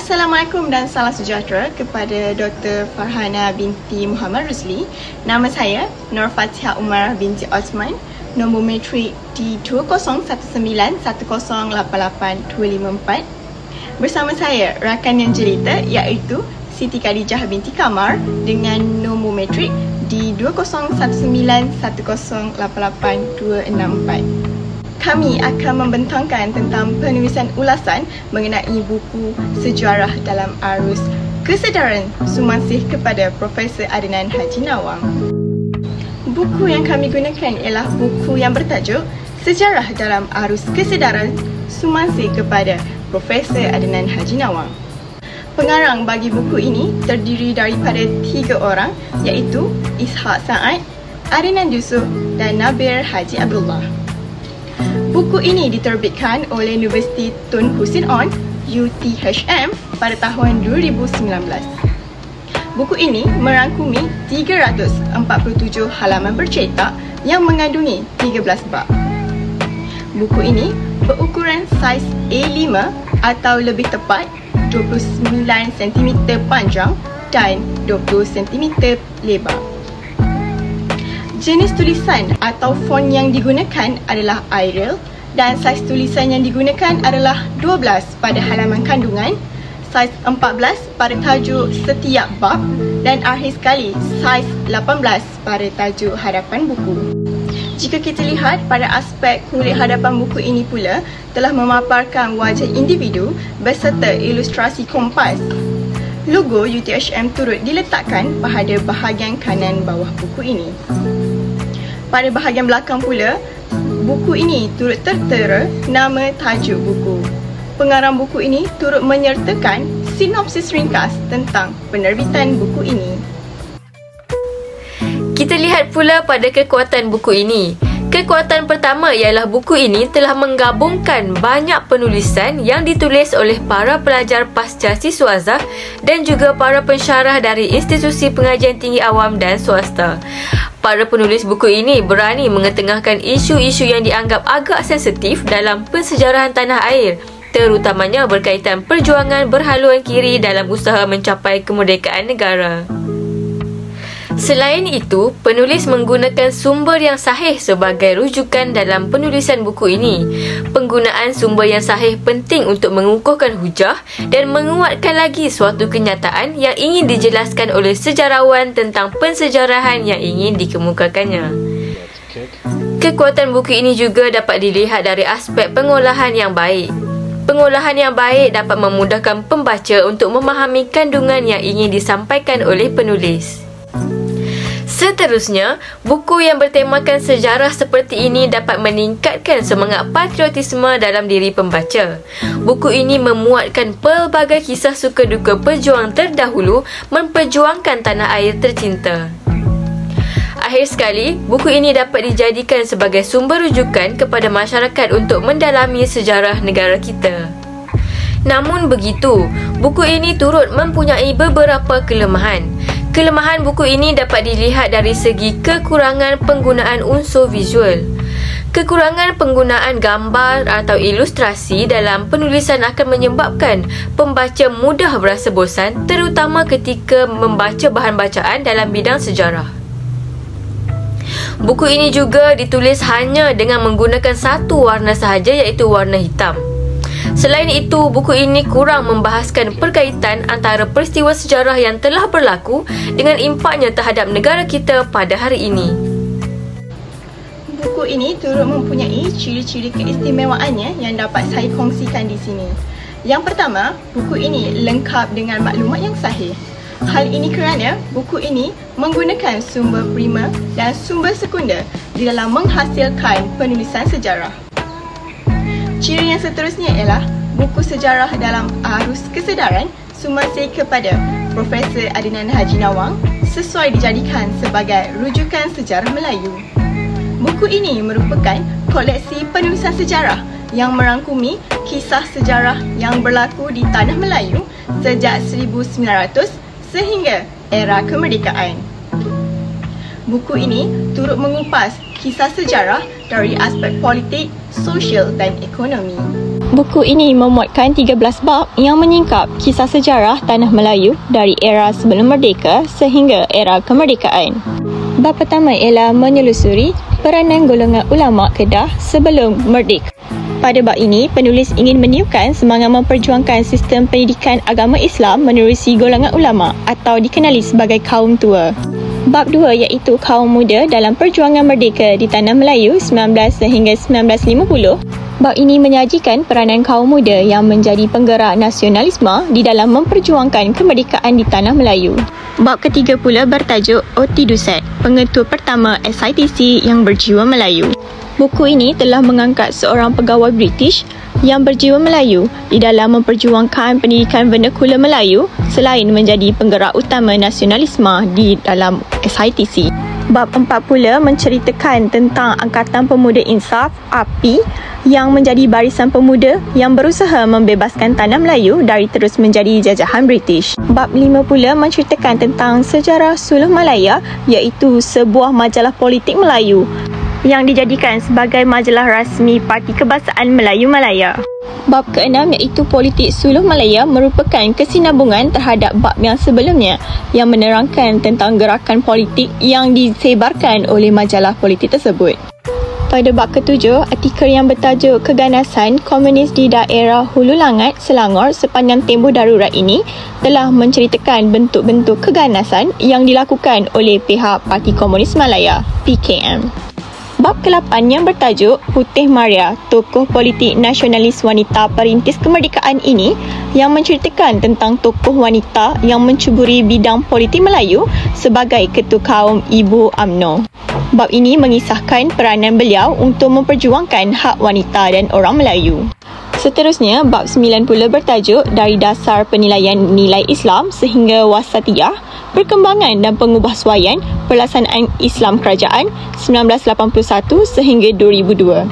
Assalamualaikum dan salam sejahtera kepada Dr. Farhana binti Muhammad Rusli. Nama saya Nur Fatihah Umar binti Osman. Nombor metrik di 2019108824. Bersama saya rakan yang jelita iaitu Siti Khadijah binti Kamar dengan nombor metrik di 2019108824. Kami akan membentangkan tentang penulisan ulasan mengenai buku sejarah dalam arus kesedaran Sumansih kepada Profesor Adnan Haji Nawang. Buku yang kami gunakan ialah buku yang bertajuk Sejarah dalam Arus Kesedaran Sumansih kepada Profesor Adnan Haji Nawang. Pengarang bagi buku ini terdiri daripada 3 orang iaitu Ishak Saad, Adnan Yusof dan Nabir Haji Abdullah. Buku ini diterbitkan oleh Universiti Tun Hussein On UTHM pada tahun 2019. Buku ini merangkumi 347 halaman bercetak yang mengandungi 13 bab. Buku ini berukuran saiz A5 atau lebih tepat 29 cm panjang dan 20 cm lebar. Jenis tulisan atau font yang digunakan adalah Arial dan saiz tulisan yang digunakan adalah 12 pada halaman kandungan, saiz 14 pada tajuk setiap bab dan akhir sekali saiz 18 pada tajuk hadapan buku. Jika kita lihat pada aspek kulit hadapan buku ini pula telah memaparkan wajah individu beserta ilustrasi kompas. Logo UTHM turut diletakkan pada bahagian kanan bawah buku ini. Pada bahagian belakang pula, buku ini turut tertera nama tajuk buku. Pengarang buku ini turut menyertakan sinopsis ringkas tentang penerbitan buku ini. Kita lihat pula pada kekuatan buku ini. Kekuatan pertama ialah buku ini telah menggabungkan banyak penulisan yang ditulis oleh para pelajar pasca siswa azhar dan juga para pensyarah dari institusi pengajian tinggi awam dan swasta. Para penulis buku ini berani mengetengahkan isu-isu yang dianggap agak sensitif dalam pensejarahan tanah air, terutamanya berkaitan perjuangan berhaluan kiri dalam usaha mencapai kemerdekaan negara. Selain itu, penulis menggunakan sumber yang sahih sebagai rujukan dalam penulisan buku ini. Penggunaan sumber yang sahih penting untuk mengukuhkan hujah dan menguatkan lagi suatu kenyataan yang ingin dijelaskan oleh sejarawan tentang pensejarahan yang ingin dikemukakannya. Kekuatan buku ini juga dapat dilihat dari aspek pengolahan yang baik. Pengolahan yang baik dapat memudahkan pembaca untuk memahami kandungan yang ingin disampaikan oleh penulis. Seterusnya, buku yang bertemakan sejarah seperti ini dapat meningkatkan semangat patriotisme dalam diri pembaca. Buku ini memuatkan pelbagai kisah suka duka pejuang terdahulu memperjuangkan tanah air tercinta. Akhir sekali, buku ini dapat dijadikan sebagai sumber rujukan kepada masyarakat untuk mendalami sejarah negara kita. Namun begitu, buku ini turut mempunyai beberapa kelemahan. Kelemahan buku ini dapat dilihat dari segi kekurangan penggunaan unsur visual. Kekurangan penggunaan gambar atau ilustrasi dalam penulisan akan menyebabkan pembaca mudah berasa bosan, terutama ketika membaca bahan bacaan dalam bidang sejarah. Buku ini juga ditulis hanya dengan menggunakan satu warna sahaja iaitu warna hitam. Selain itu, buku ini kurang membahaskan perkaitan antara peristiwa sejarah yang telah berlaku dengan impaknya terhadap negara kita pada hari ini. Buku ini turut mempunyai ciri-ciri keistimewaannya yang dapat saya kongsikan di sini. Yang pertama, buku ini lengkap dengan maklumat yang sahih. Hal ini kerana buku ini menggunakan sumber primer dan sumber sekunder di dalam menghasilkan penulisan sejarah. Ciri yang seterusnya ialah buku sejarah dalam arus kesedaran Sumansih kepada Profesor Adnan Haji Nawang sesuai dijadikan sebagai rujukan sejarah Melayu. Buku ini merupakan koleksi penulisan sejarah yang merangkumi kisah sejarah yang berlaku di tanah Melayu sejak 1900 sehingga era kemerdekaan. Buku ini turut mengupas kisah sejarah dari aspek politik, sosial dan ekonomi. Buku ini memuatkan 13 bab yang menyingkap kisah sejarah Tanah Melayu dari era sebelum merdeka sehingga era kemerdekaan. Bab pertama ialah menelusuri peranan golongan ulama Kedah sebelum merdeka. Pada bab ini, penulis ingin meniupkan semangat memperjuangkan sistem pendidikan agama Islam menerusi golongan ulama atau dikenali sebagai kaum tua. Bab 2 iaitu kaum muda dalam perjuangan merdeka di Tanah Melayu 19 sehingga 1950. Bab ini menyajikan peranan kaum muda yang menjadi penggerak nasionalisme di dalam memperjuangkan kemerdekaan di Tanah Melayu. Bab ketiga pula bertajuk Oti Duset, pengetua pertama SITC yang berjiwa Melayu. Buku ini telah mengangkat seorang pegawai British yang berjiwa Melayu di dalam memperjuangkan pendidikan vernakular Melayu selain menjadi penggerak utama nasionalisme di dalam SITC. Bab 4 pula menceritakan tentang Angkatan Pemuda Insaf API yang menjadi barisan pemuda yang berusaha membebaskan Tanah Melayu dari terus menjadi jajahan British. Bab 5 pula menceritakan tentang sejarah Suluh Malaya iaitu sebuah majalah politik Melayu yang dijadikan sebagai majalah rasmi Parti Kebangsaan Melayu Malaya. Bab ke-6 iaitu politik Suluh Malaya merupakan kesinambungan terhadap bab yang sebelumnya yang menerangkan tentang gerakan politik yang disebarkan oleh majalah politik tersebut. Pada bab ke-7, artikel yang bertajuk Keganasan Komunis di Daerah Hulu Langat, Selangor sepanjang tempoh darurat ini telah menceritakan bentuk-bentuk keganasan yang dilakukan oleh pihak Parti Komunis Malaya, PKM. Bab ke-8 yang bertajuk Putih Maria, tokoh politik nasionalis wanita perintis kemerdekaan ini yang menceritakan tentang tokoh wanita yang mencuburi bidang politik Melayu sebagai ketua kaum Ibu UMNO. Bab ini mengisahkan peranan beliau untuk memperjuangkan hak wanita dan orang Melayu. Seterusnya, bab 9 pula bertajuk Dari Dasar Penilaian Nilai Islam sehingga Wasatiyah, Perkembangan dan Pengubahsuaian Pelaksanaan Islam Kerajaan 1981 sehingga 2002.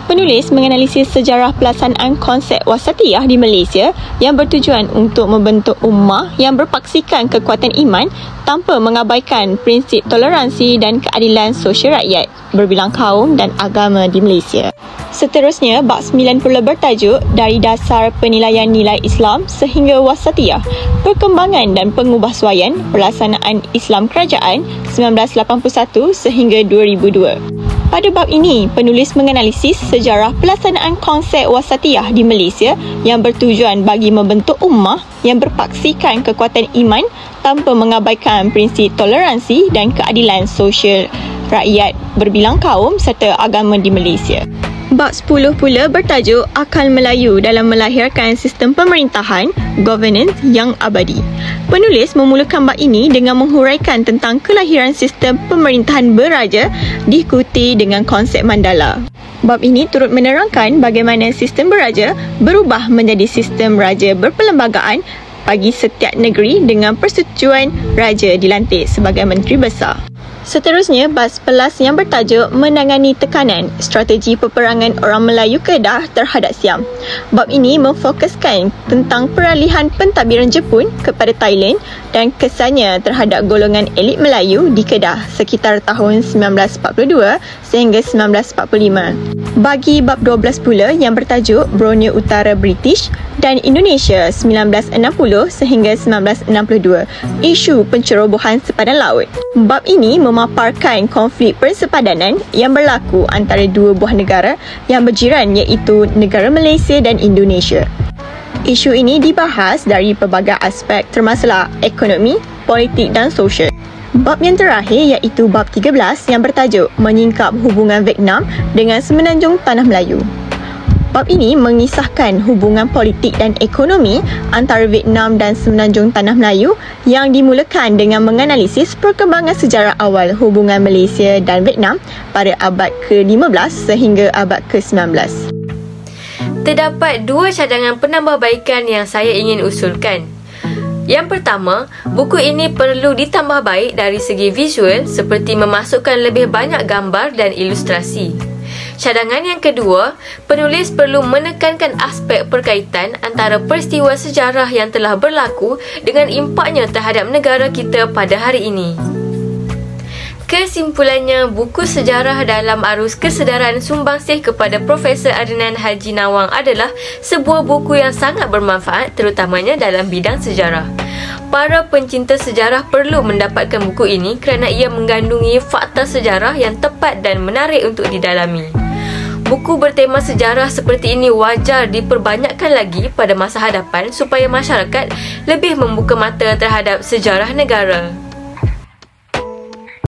Penulis menganalisis sejarah pelaksanaan konsep wasatiyah di Malaysia yang bertujuan untuk membentuk ummah yang berpaksikan kekuatan iman tanpa mengabaikan prinsip toleransi dan keadilan sosial rakyat, berbilang kaum dan agama di Malaysia. Seterusnya, bab 9 pula bertajuk Dari Dasar Penilaian Nilai Islam sehingga Wasatiyah, Perkembangan dan Pengubahsuaian Pelaksanaan Islam Kerajaan 1981 sehingga 2002. Pada bab ini, penulis menganalisis sejarah pelaksanaan konsep wasatiyah di Malaysia yang bertujuan bagi membentuk ummah yang berpaksikan kekuatan iman tanpa mengabaikan prinsip toleransi dan keadilan sosial rakyat, berbilang kaum serta agama di Malaysia. Bab 10 pula bertajuk Akal Melayu dalam melahirkan sistem pemerintahan, governance yang abadi. Penulis memulakan bab ini dengan menghuraikan tentang kelahiran sistem pemerintahan beraja diikuti dengan konsep mandala. Bab ini turut menerangkan bagaimana sistem beraja berubah menjadi sistem raja berperlembagaan bagi setiap negeri dengan persetujuan raja dilantik sebagai Menteri Besar. Seterusnya, bab 11 yang bertajuk Menangani Tekanan, Strategi Peperangan Orang Melayu Kedah terhadap Siam. Bab ini memfokuskan tentang peralihan pentadbiran Jepun kepada Thailand dan kesannya terhadap golongan elit Melayu di Kedah sekitar tahun 1942 sehingga 1945. Bagi bab 12 pula yang bertajuk Borneo Utara British dan Indonesia 1960 sehingga 1962, isu pencerobohan sepadan laut. Bab ini memaparkan konflik persepadanan yang berlaku antara dua buah negara yang berjiran iaitu negara Malaysia dan Indonesia. Isu ini dibahas dari pelbagai aspek termasuklah ekonomi, politik dan sosial. Bab yang terakhir iaitu bab 13 yang bertajuk Menyingkap Hubungan Vietnam dengan Semenanjung Tanah Melayu. Bab ini mengisahkan hubungan politik dan ekonomi antara Vietnam dan Semenanjung Tanah Melayu yang dimulakan dengan menganalisis perkembangan sejarah awal hubungan Malaysia dan Vietnam pada abad ke-15 sehingga abad ke-19. Terdapat dua cadangan penambahbaikan yang saya ingin usulkan. Yang pertama, buku ini perlu ditambah baik dari segi visual seperti memasukkan lebih banyak gambar dan ilustrasi. Cadangan yang kedua, penulis perlu menekankan aspek perkaitan antara peristiwa sejarah yang telah berlaku dengan impaknya terhadap negara kita pada hari ini. Kesimpulannya, buku Sejarah dalam Arus Kesedaran Sumbangsih kepada Profesor Adnan Haji Nawang adalah sebuah buku yang sangat bermanfaat, terutamanya dalam bidang sejarah. Para pencinta sejarah perlu mendapatkan buku ini kerana ia mengandungi fakta sejarah yang tepat dan menarik untuk didalami. Buku bertema sejarah seperti ini wajar diperbanyakkan lagi pada masa hadapan supaya masyarakat lebih membuka mata terhadap sejarah negara.